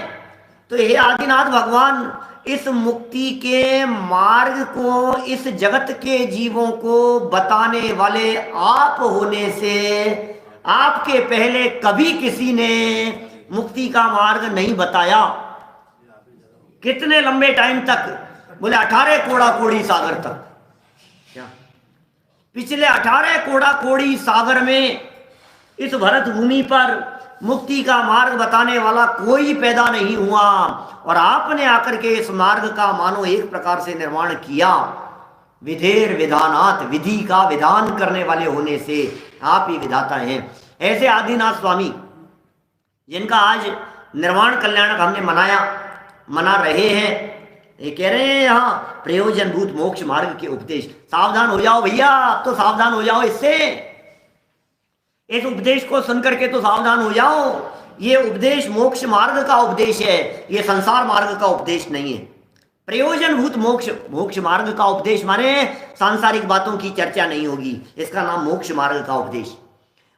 तो हे आदिनाथ भगवान, इस मुक्ति के मार्ग को इस जगत के जीवों को बताने वाले आप होने से आपके पहले कभी किसी ने मुक्ति का मार्ग नहीं बताया। कितने लंबे टाइम तक? बोले 18 कोड़ा कोड़ी सागर तक। क्या? पिछले 18 कोड़ा कोड़ी सागर में इस भरत भूमि पर मुक्ति का मार्ग बताने वाला कोई पैदा नहीं हुआ, और आपने आकर के इस मार्ग का मानो एक प्रकार से निर्माण किया। विधेर विधानात, विधि का विधान करने वाले होने से आप ही विधाता हैं। ऐसे आदिनाथ स्वामी जिनका आज निर्वाण कल्याणक हमने मना रहे हैं, ये कह रहे हैं यहाँ प्रयोजनभूत मोक्ष मार्ग के उपदेश। सावधान हो जाओ भैया, अब तो सावधान हो जाओ इससे, इस उपदेश को सुनकर के तो सावधान हो जाओ। ये उपदेश मोक्ष मार्ग का उपदेश है, ये संसार मार्ग का उपदेश नहीं है। प्रयोजनभूत मोक्ष मार्ग का उपदेश माने सांसारिक बातों की चर्चा नहीं होगी, इसका नाम मोक्ष मार्ग का उपदेश।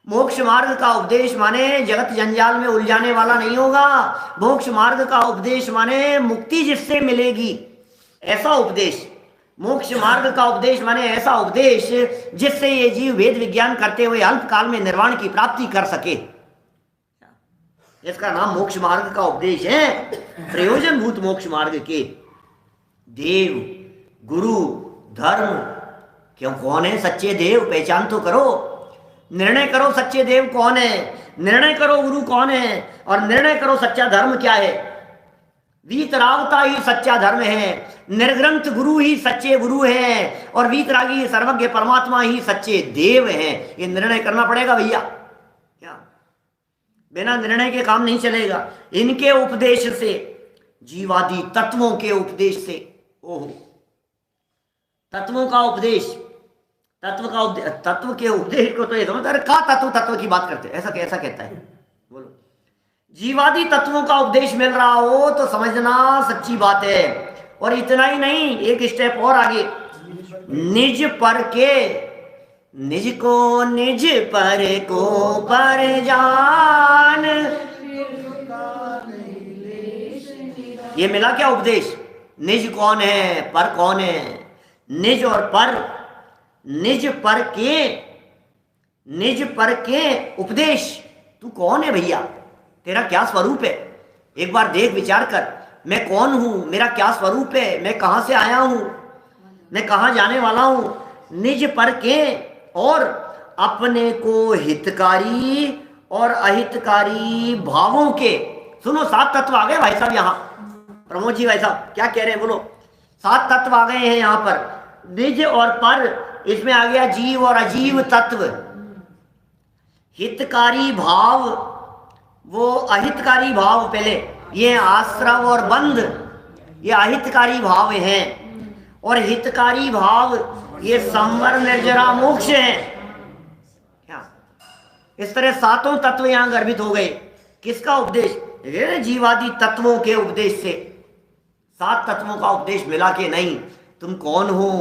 मोक्ष मार्ग का उपदेश माने जगत जंजाल में उलझाने वाला नहीं होगा। मोक्ष मार्ग का उपदेश माने मुक्ति जिससे मिलेगी, ऐसा उपदेश। मोक्ष मार्ग का उपदेश माने ऐसा उपदेश जिससे ये जीव वेद विज्ञान करते हुए अल्प काल में निर्वाण की प्राप्ति कर सके, इसका नाम मोक्ष मार्ग का उपदेश है। प्रयोजनभूत मोक्ष मार्ग के देव गुरु धर्म क्यों कौन है? सच्चे देव पहचान तो करो, निर्णय करो सच्चे देव कौन है, निर्णय करो गुरु कौन है, और निर्णय करो सच्चा धर्म क्या है। वीतरागता ही सच्चा धर्म है, निर्ग्रंथ गुरु ही सच्चे गुरु हैं, और वीतरागी सर्वज्ञ परमात्मा ही सच्चे देव हैं। ये निर्णय करना पड़ेगा भैया, क्या बिना निर्णय के काम नहीं चलेगा। इनके उपदेश से, जीवादि तत्वों के उपदेश से, ओहो तत्वों का उपदेश, तत्व के उपदेश को तो ये समझता है, का तत्व की बात करते, ऐसा कहता है। बोलो, जीवादि तत्वों का उपदेश मिल रहा हो तो समझना सच्ची बात है। और इतना ही नहीं, एक स्टेप और आगे, निज पर के, निज को निज पर को पर जान, ये मिला क्या उपदेश? निज कौन है, पर कौन है? निज और पर, निज पर के उपदेश। तू कौन है भैया, तेरा क्या स्वरूप है? एक बार देख विचार कर, मैं कौन हूं, मेरा क्या स्वरूप है, मैं कहां से आया हूं, मैं कहां जाने वाला हूं। निज पर के, और अपने को हितकारी और अहितकारी भावों के। सुनो, 7 तत्व आ गए भाई साहब यहाँ। प्रमोद जी भाई साहब क्या कह रहे हैं, बोलो। 7 तत्व आ गए हैं यहाँ पर। निज और पर, इसमें आ गया जीव और अजीव तत्व। हितकारी भाव, वो अहितकारी भाव पहले, ये आश्रव और बंध, ये अहितकारी भाव हैं। और हितकारी भाव ये संवर निर्जरा मोक्ष है। क्या इस तरह 7 तत्व यहां गर्भित हो गए। किसका उपदेश? जीवादि तत्वों के उपदेश से। 7 तत्वों का उपदेश मिला के नहीं। तुम कौन हो,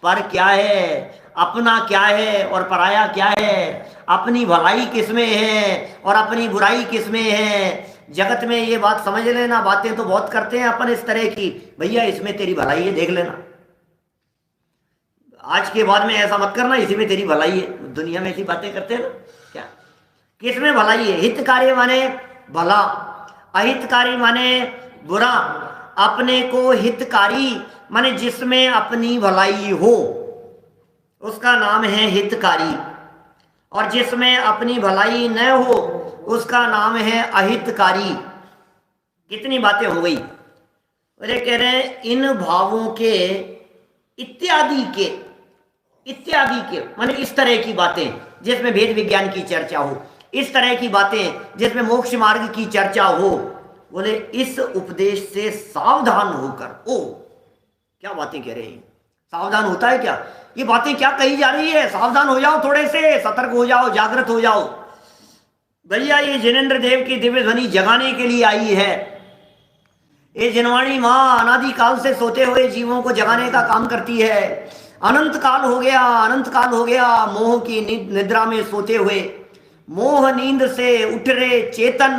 पर क्या है, अपना क्या है और पराया क्या है, अपनी भलाई किसमें है और अपनी बुराई किसमें है। जगत में ये बात समझ लेना, बातें तो बहुत करते हैं अपन इस तरह की, भैया इसमें तेरी भलाई है, देख लेना, आज के बाद में ऐसा मत करना, इसी में तेरी भलाई है। दुनिया में ऐसी बातें करते हैं ना, क्या किसमें भलाई है? हितकारी माने भला, अहितकारी माने बुरा। अपने को हितकारी माने जिसमें अपनी भलाई हो, उसका नाम है हितकारी, और जिसमें अपनी भलाई न हो उसका नाम है अहितकारी। कितनी बातें हो गई। अरे कह रहे हैं इन भावों के इत्यादि के माने इस तरह की बातें जिसमें भेद विज्ञान की चर्चा हो, इस तरह की बातें जिसमें मोक्ष मार्ग की चर्चा हो। बोले इस उपदेश से सावधान होकर। ओ क्या बातें कह रहे हैं, सावधान होता है क्या? ये बातें क्या कही जा रही है? सावधान हो जाओ, थोड़े से सतर्क हो जाओ, जागृत हो जाओ भैया। ये जिनेंद्र देव की दिव्य ध्वनि जगाने के लिए आई है। ये जिनवाणी माँ अनादि काल से सोते हुए जीवों को जगाने का काम करती है। अनंत काल हो गया मोह की निद्रा में सोते हुए। मोह नींद से उठ रे चेतन,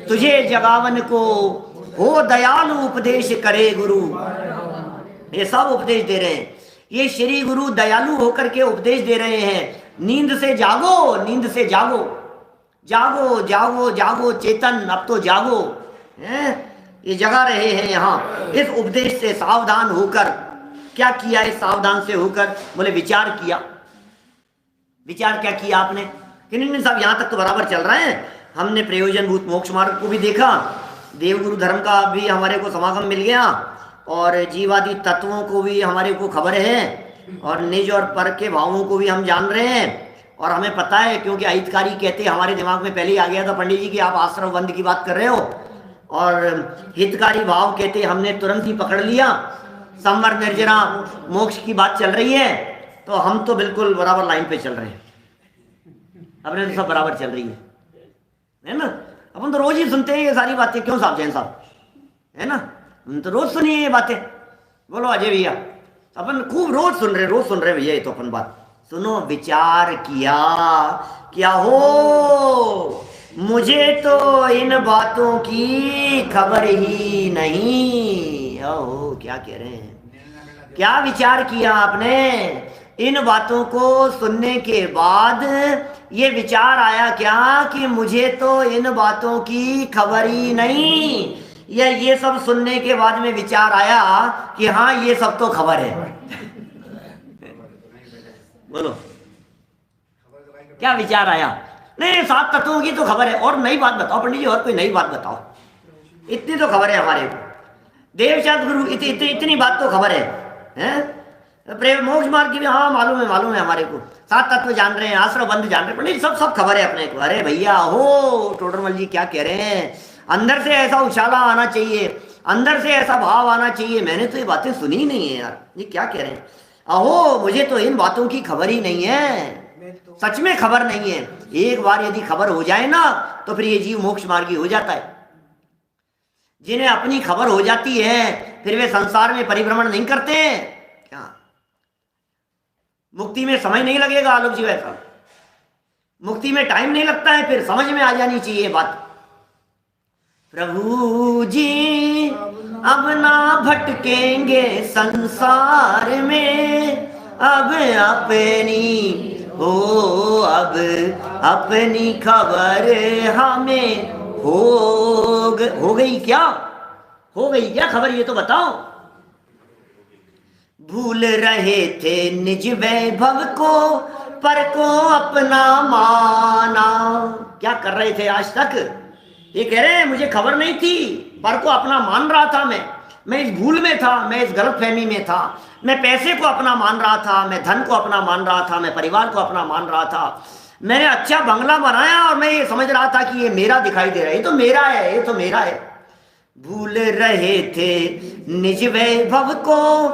तुझे जगावन को हो दयालु उपदेश करे गुरु। ये सब उपदेश दे रहे हैं। ये श्री गुरु दयालु होकर के उपदेश दे रहे हैं। नींद से जागो, नींद से जागो, जागो जागो जागो चेतन, अब तो जागो। ये जगा रहे हैं यहाँ इस उपदेश से सावधान होकर। क्या किया इस सावधान से होकर? बोले विचार किया। विचार क्या किया आपने कि नहीं साहब, यहाँ तक तो बराबर चल रहे हैं, हमने प्रयोजनभूत मोक्ष मार्ग को भी देखा, देवगुरु धर्म का भी हमारे को समागम मिल गया, और जीवादि तत्वों को भी हमारे को खबर है, और निज और पर के भावों को भी हम जान रहे हैं। और हमें पता है, क्योंकि अहितकारी कहते हमारे दिमाग में पहले ही आ गया था पंडित जी कि आप आश्रम बंद की बात कर रहे हो, और हितकारी भाव कहते हमने तुरंत ही पकड़ लिया। संवर निर्जरा मोक्ष की बात चल रही है, तो हम तो बिल्कुल बराबर लाइन पे चल रहे हैं, अपने तो सब बराबर चल रही है ना। अपन तो रोज ही सुनते हैं ये सारी बातें, क्यों साहब जैन साहब, है ना, हम तो रोज सुनिए ये बातें। बोलो अजय भैया, अपन खूब रोज सुन रहे भैया, ये तो अपन बात सुनो। विचार किया क्या हो, मुझे तो इन बातों की खबर ही नहीं। ओहो, क्या कह रहे हैं, क्या विचार किया आपने? इन बातों को सुनने के बाद ये विचार आया क्या कि मुझे तो इन बातों की खबर ही नहीं, या ये सब सुनने के बाद में विचार आया कि हाँ ये सब तो खबर है? बोलो क्या विचार आया? नहीं, 7 तत्वों की तो खबर है, और नई बात बताओ पंडित जी, और कोई नई बात बताओ। इतनी तो खबर है हमारे को, देवचांद गुरु इतनी बात तो खबर है? प्रेम मोक्ष मार्ग की भी हाँ मालूम है हमारे को, 7 तत्व जान रहे हैं, आश्रम बंद जान रहे हैं, पंडित सब खबर है अपने को। अरे भैया हो टोडरमल जी, क्या कह रहे हैं? अंदर से ऐसा उछाला आना चाहिए, अंदर से ऐसा भाव आना चाहिए। मैंने तो ये बातें सुनी ही नहीं है यार, ये क्या कह रहे हैं? अहो, मुझे तो इन बातों की खबर ही नहीं है, सच में खबर नहीं है। एक बार यदि खबर हो जाए ना, तो फिर ये जीव मोक्ष मार्गी हो जाता है। जिन्हें अपनी खबर हो जाती है, फिर वे संसार में परिभ्रमण नहीं करते हैं क्या? मुक्ति में समय नहीं लगेगा आलोक जी, वैसा मुक्ति में टाइम नहीं लगता है, फिर समझ में आ जानी चाहिए बात। प्रभु जी अब ना भटकेंगे संसार में, अब अपनी हो, अब अपनी खबर हमें हो गई क्या? हो गई क्या खबर, ये तो बताओ। भूल रहे थे निज वैभव को, पर को अपना माना। क्या कर रहे थे आज तक? ये कह रहे हैं मुझे खबर नहीं थी, पर को अपना मान रहा था। मैं इस भूल में था, मैं इस गलतफहमी में था। मैं पैसे को अपना मान रहा था, मैं धन को अपना मान रहा था, मैं परिवार को अपना मान रहा था। मैंने अच्छा बंगला बनाया और मैं ये समझ रहा था कि ये मेरा दिखाई दे रहा है, ये तो मेरा है, ये तो मेरा है। भूल रहे थे निज वैभव को,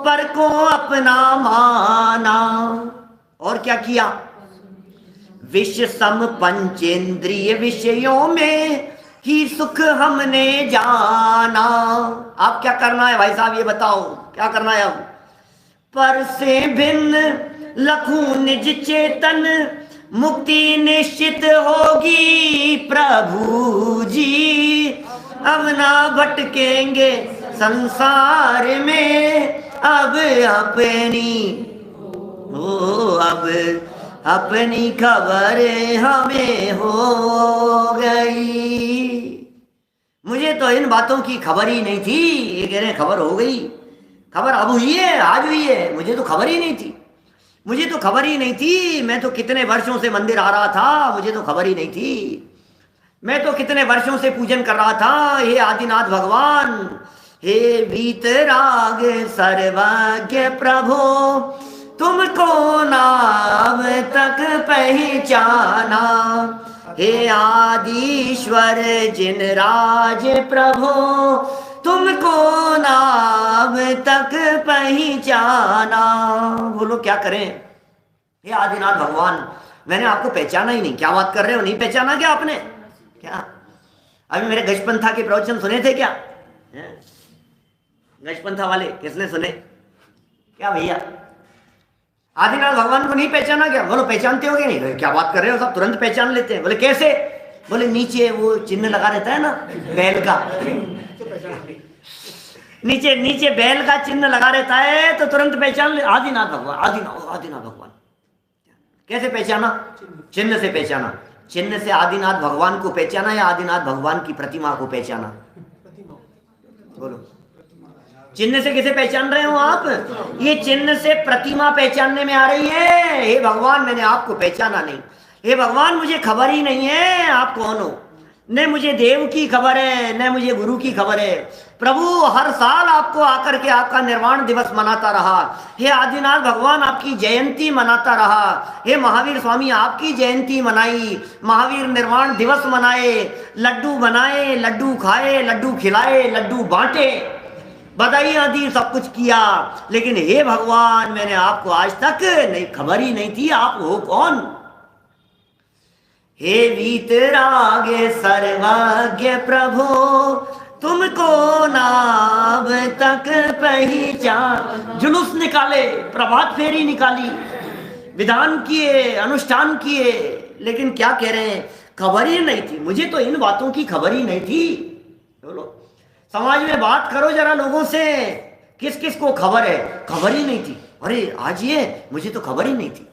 पर को अपना माना। और क्या किया? विष सम पंचेंद्रिय विषयों में ही सुख हमने जाना। आप क्या करना है भाई साहब, ये बताओ क्या करना है अब? पर से भिन्न लखू निज चेतन, मुक्ति निश्चित होगी प्रभु जी। अब ना भटकेंगे संसार में, अब अपनी खबर हमें हो गई। मुझे तो इन बातों की खबर ही नहीं थी। ये कह रहे हैं खबर हो गई, खबर अब हुई है, आज हुई है, मुझे तो खबर ही नहीं थी, मुझे तो खबर ही नहीं थी। मैं तो कितने वर्षों से मंदिर आ रहा था, मुझे तो खबर ही नहीं थी। मैं तो कितने वर्षों से पूजन कर रहा था। हे आदिनाथ भगवान, हे वीतराग सर्वज्ञ प्रभु, तुमको नाम तक पहचाना। हे आदिश्वर जिन राज प्रभु, तुमको नाम तक पहचाना। बोलो क्या करें? हे आदिनाथ भगवान, मैंने आपको पहचाना ही नहीं। क्या बात कर रहे हो, नहीं पहचाना क्या आपने? क्या अभी मेरे गजपंथा के प्रवचन सुने थे क्या? गजपंथा वाले किसने सुने क्या भैया? आदिनाथ भगवान को नहीं पहचाना क्या? बोलो पहचानते हो क्या? नहीं, क्या बात कर रहे हो, सब तुरंत पहचान लेते हैं। बोले कैसे? बोले नीचे वो चिन्ह लगा रहता है ना बैल का, नीचे बैल का चिन्ह लगा रहता है, तो तुरंत पहचान ले। आदिनाथ भगवान, आदिनाथ भगवान। कैसे पहचाना? चिन्ह से पहचाना। चिन्ह से आदिनाथ भगवान को पहचाना या आदिनाथ भगवान की प्रतिमा को पहचाना? बोलो चिन्ह से किसे पहचान रहे हो आप? ये चिन्ह से प्रतिमा पहचानने में आ रही है। हे भगवान, मैंने आपको पहचाना नहीं, हे भगवान मुझे खबर ही नहीं है आप कौन हो, न मुझे देव की खबर है न मुझे गुरु की खबर है। प्रभु हर साल आपको आकर के आपका निर्वाण दिवस मनाता रहा, हे आदिनाथ भगवान आपकी जयंती मनाता रहा, हे महावीर स्वामी आपकी जयंती मनाई, महावीर निर्वाण दिवस मनाए, लड्डू बनाए, लड्डू खाए, लड्डू खिलाए, लड्डू बांटे, बधाइयां दी, सब कुछ किया, लेकिन हे भगवान मैंने आपको आज तक नहीं खबर ही नहीं थी आप हो कौन। हे वीतराग सर्वज्ञ प्रभु तुमको नाम तक पहचान। जुलूस निकाले, प्रभात फेरी निकाली, विधान किए, अनुष्ठान किए, लेकिन क्या कह रहे हैं, खबर ही नहीं थी मुझे तो इन बातों की खबर ही नहीं थी। बोलो समाज में बात करो जरा लोगों से, किस किस को खबर है, खबर ही नहीं थी, अरे आज ये मुझे तो खबर ही नहीं थी।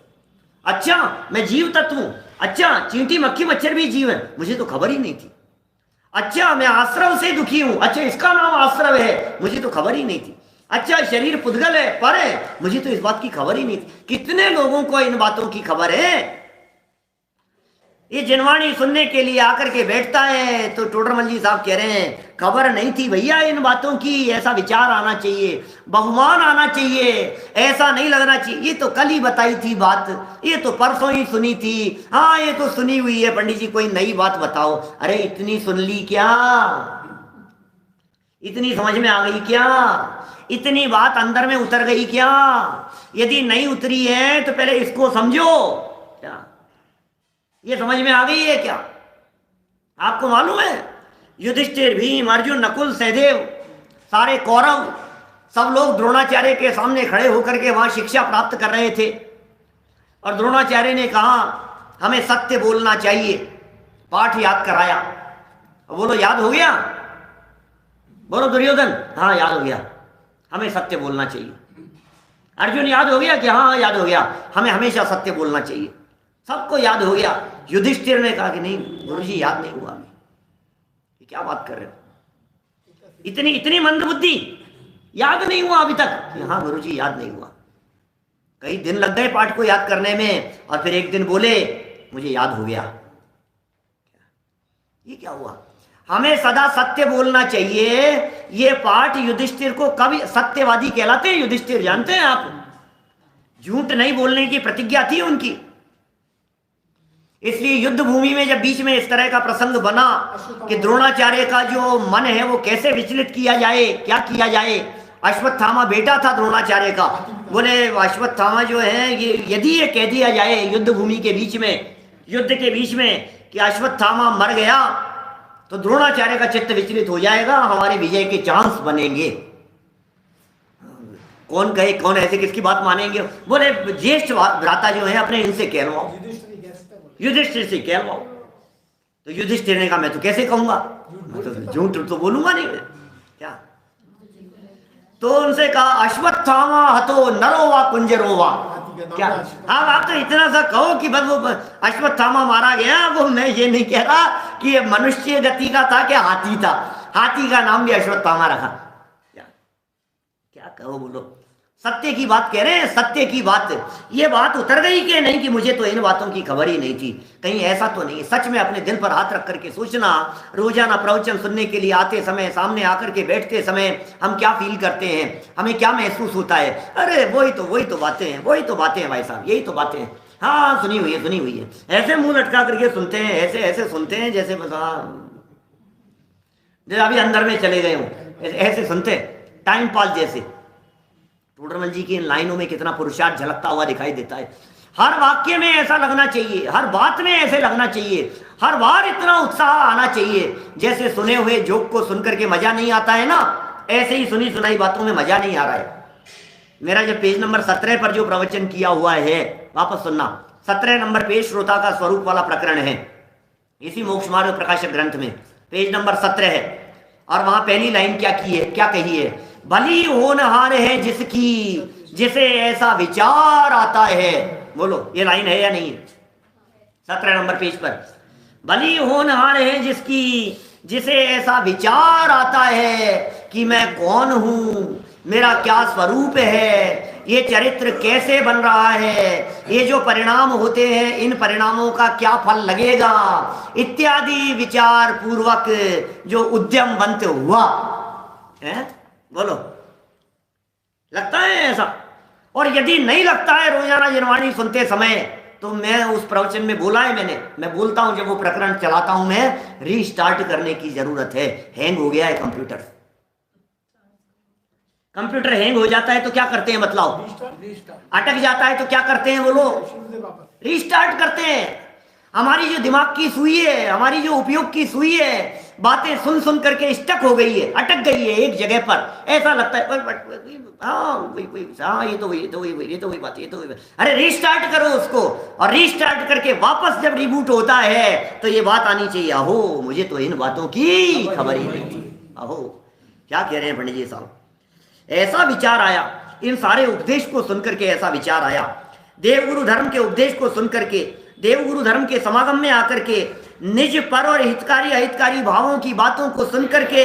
अच्छा मैं जीव तत्व हूं, अच्छा चींटी मक्खी मच्छर भी जीव है, मुझे तो खबर ही नहीं थी। अच्छा मैं आश्रव से दुखी हूं, अच्छा इसका नाम आश्रव है, मुझे तो खबर ही नहीं थी। अच्छा शरीर पुद्गल है, पर है, मुझे तो इस बात की खबर ही नहीं थी। कितने लोगों को इन बातों की खबर है। ये जिनवाणी सुनने के लिए आकर के बैठता है तो टोडरमल जी साहब कह रहे हैं खबर नहीं थी भैया इन बातों की, ऐसा विचार आना चाहिए, बहुमान आना चाहिए, ऐसा नहीं लगना चाहिए ये तो कल ही बताई थी बात, ये तो परसों ही सुनी थी, हाँ ये तो सुनी हुई है, पंडित जी कोई नई बात बताओ। अरे इतनी सुन ली क्या, इतनी समझ में आ गई क्या, इतनी बात अंदर में उतर गई क्या? यदि नहीं उतरी है तो पहले इसको समझो। क्या ये समझ में आ गई है क्या? आपको मालूम है युधिष्ठिर, भीम, अर्जुन, नकुल, सहदेव, सारे कौरव, सब लोग द्रोणाचार्य के सामने खड़े होकर के वहां शिक्षा प्राप्त कर रहे थे और द्रोणाचार्य ने कहा हमें सत्य बोलना चाहिए, पाठ याद कराया। बोलो याद हो गया? बोलो दुर्योधन, हाँ याद हो गया, हमें सत्य बोलना चाहिए। अर्जुन याद हो गया कि हाँ याद हो गया, हमें हमेशा सत्य बोलना चाहिए। सबको याद हो गया। युधिष्ठिर ने कहा कि नहीं गुरुजी याद नहीं हुआ, ये क्या बात कर रहे हो, इतनी इतनी मंदबुद्धि, याद नहीं हुआ अभी तक? हाँ गुरुजी याद नहीं हुआ। कई दिन लग गए पाठ को याद करने में और फिर एक दिन बोले मुझे याद हो गया। ये क्या हुआ? हमें सदा सत्य बोलना चाहिए। ये पाठ युधिष्ठिर को कभी सत्यवादी कहलाते हैं युधिष्ठिर, जानते हैं आप? झूठ नहीं बोलने की प्रतिज्ञा थी उनकी। इसलिए युद्ध भूमि में जब बीच में इस तरह का प्रसंग बना कि द्रोणाचार्य का जो मन है वो कैसे विचलित किया जाए, क्या किया जाए। अश्वत्थामा बेटा था द्रोणाचार्य का, बोले अश्वत्थामा जो है ये यदि ये कह दिया जाए युद्ध भूमि के बीच में, युद्ध के बीच में कि अश्वत्थामा मर गया तो द्रोणाचार्य का चित्त विचलित हो जाएगा, हमारे विजय के चांस बनेंगे। कौन कहे, कौन ऐसे किसकी बात मानेंगे? बोले ज्येष्ठ भ्राता जो है अपने इनसे कहलवाओ, युधिष्ठिर से कहलवाओ। तो युधिष्ठिर ने कहा मैं तो कैसे कहूंगा, मैं तो झूठ तो बोलूंगा नहीं मैं। क्या? तो उनसे कहा अश्वत्थामा हतो नरो वा कुंजरो वा। क्या हाँ आप तो इतना सा कहो कि बस वो अश्वत्थामा मारा गया, वो मैं ये नहीं कह रहा कि ये मनुष्य गति का था कि हाथी था, हाथी का नाम भी अश्वत्थामा रखा। क्या कहो, बोलो सत्य की बात कह रहे हैं, सत्य की बात। ये बात उतर गई कि नहीं कि मुझे तो इन बातों की खबर ही नहीं थी? कहीं ऐसा तो नहीं? सच में अपने दिल पर हाथ रख करके सोचना, रोजाना प्रवचन सुनने के लिए आते समय, सामने आकर के बैठते समय हम क्या फील करते हैं, हमें क्या महसूस होता है? अरे वही तो बातें हैं, वही तो बातें हैं भाई साहब, यही तो बातें हैं। हाँ सुनी हुई है, सुनी हुई है। ऐसे मुंह लटका करके सुनते हैं, ऐसे ऐसे सुनते हैं जैसे बस जैसे अभी अंदर में चले गए हूँ, ऐसे सुनते टाइम पास जैसे। टोडरमल जी की इन लाइनों में कितना पुरुषार्थ झलकता हुआ दिखाई देता है। हर वाक्य में ऐसा लगना चाहिए, हर बात में ऐसे लगना चाहिए, हर बार इतना उत्साह आना चाहिए। जैसे सुने हुए जोक को सुनकर के मजा नहीं आता है ना, ऐसे ही सुनी सुनाई बातों में मजा नहीं आ रहा है। मेरा जो पेज नंबर 17 पर जो प्रवचन किया हुआ है वापस सुनना, 17 नंबर पेज श्रोता का स्वरूप वाला प्रकरण है, इसी मोक्ष मार्ग प्रकाशक ग्रंथ में पेज नंबर 17 है। और वहां पहली लाइन क्या की है, क्या कही है? भली होनहार है जिसकी जिसे ऐसा विचार आता है। बोलो ये लाइन है या नहीं है? 17 नंबर पेज पर भली होनहार है जिसकी जिसे ऐसा विचार आता है कि मैं कौन हूं, मेरा क्या स्वरूप है, ये चरित्र कैसे बन रहा है, ये जो परिणाम होते हैं इन परिणामों का क्या फल लगेगा इत्यादि विचार पूर्वक जो उद्यम बनते हुआ है। बोलो, लगता है ऐसा? और यदि नहीं लगता है रोजाना जिनवाणी सुनते समय, तो मैं उस प्रवचन में बोला है मैं बोलता हूं जब वो प्रकरण चलाता हूं मैं, रीस्टार्ट करने की जरूरत है। हैंग हो गया है कंप्यूटर हैंग हो जाता है तो क्या करते हैं बतलाओ? अटक जाता है तो क्या करते हैं बोलो? रीस्टार्ट करते हैं। हमारी जो दिमाग की सुई है, हमारी जो उपयोग की सुई है, बातें सुन सुन करके स्टक हो गई है, अटक गई है एक जगह पर। ऐसा लगता है हाँ ये तो वही बात। अरे रीस्टार्ट करो उसको, और रीस्टार्ट करके वापस जब रिबूट होता है तो ये बात आनी चाहिए, अहो मुझे तो इन बातों की खबर ही नहीं थी। अहो क्या कह रहे हैं पंडित जी साहब? ऐसा विचार आया, इन सारे उपदेश को सुनकर के ऐसा विचार आया, देवगुरु धर्म के उपदेश को सुनकर के, देवगुरु धर्म के समागम में आकर के निज पर और हितकारी अहितकारी भावों की बातों को सुनकर के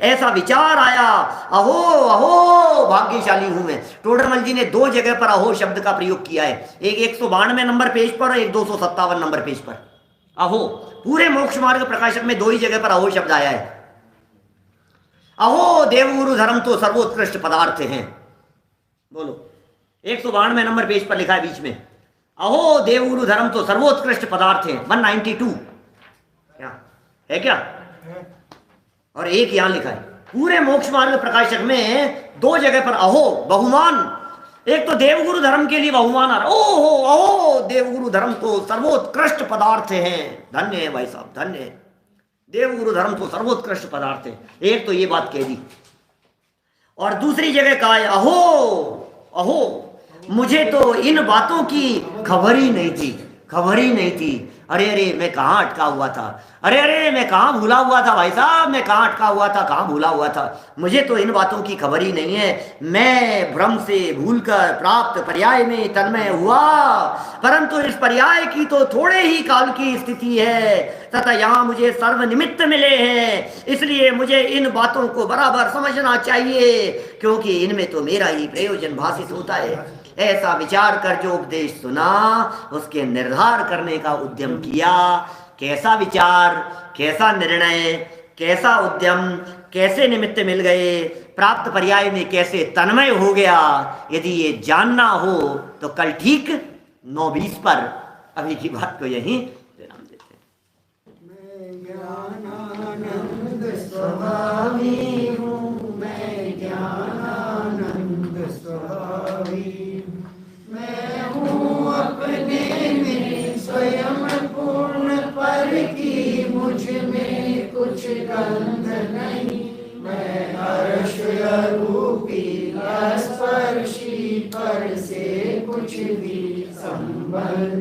ऐसा विचार आया, अहो अहो भाग्यशाली हूं मैं। टोडरमल जी ने 2 जगह पर अहो शब्द का प्रयोग किया है, एक 192 नंबर पेज पर और एक 257 नंबर पेज पर। अहो पूरे मोक्ष मार्ग प्रकाशक में 2 ही जगह पर अहो शब्द आया है। अहो देवगुरु धर्म तो सर्वोत्कृष्ट पदार्थ हैं। बोलो, 192 नंबर पेज पर लिखा है बीच में, अहो देवगुरु धर्म तो सर्वोत्कृष्ट पदार्थ है। 192 क्या है क्या? और एक यहां लिखा है पूरे मोक्ष मार्ग प्रकाशक में 2 जगह पर अहो बहुमान, एक तो देवगुरु धर्म के लिए बहुमान आ रहा, ओहो अहो देवगुरु धर्म तो सर्वोत्कृष्ट पदार्थ है। धन्य है भाई साहब, धन्य है, देवगुरु धर्म तो सर्वोत्कृष्ट पदार्थ है। एक तो ये बात कह दी, और दूसरी जगह कहा है अहो अहो मुझे तो इन बातों की खबर ही नहीं थी। अरे अरे मैं कहाँ अटका हुआ था, अरे मैं कहाँ भूला हुआ था भाई साहब, मैं कहाँ अटका हुआ था, कहाँ भूला हुआ था। मुझे तो इन बातों की खबर ही नहीं है। मैं भ्रम से भूलकर प्राप्त पर्याय में तन्मय हुआ, परंतु इस पर्याय की तो थोड़े ही काल की स्थिति है तथा यहाँ मुझे सर्व निमित्त मिले हैं, इसलिए मुझे इन बातों को बराबर समझना चाहिए, क्योंकि इनमें तो मेरा ही प्रयोजन भाषित होता है। ऐसा विचार कर जो उपदेश सुना, उसके निर्धार करने का उद्यम किया। कैसा विचार, कैसा निर्णय, कैसा उद्यम, कैसे निमित्त मिल गए, प्राप्त पर्याय में कैसे तन्मय हो गया, यदि ये जानना हो तो कल ठीक 9:20 पर अभी की बात को यहीं विराम देते हैं। मैं ज्ञानानंद स्वभावी हूँ, मैं ज्ञानानंद स्वभावी, मैं हूँ अपने में स्वयं पूर्ण, पर की मुझ में कुछ गंध नहीं। मैं हर्ष रूपी स्पर्शी, पर से कुछ भी संबंध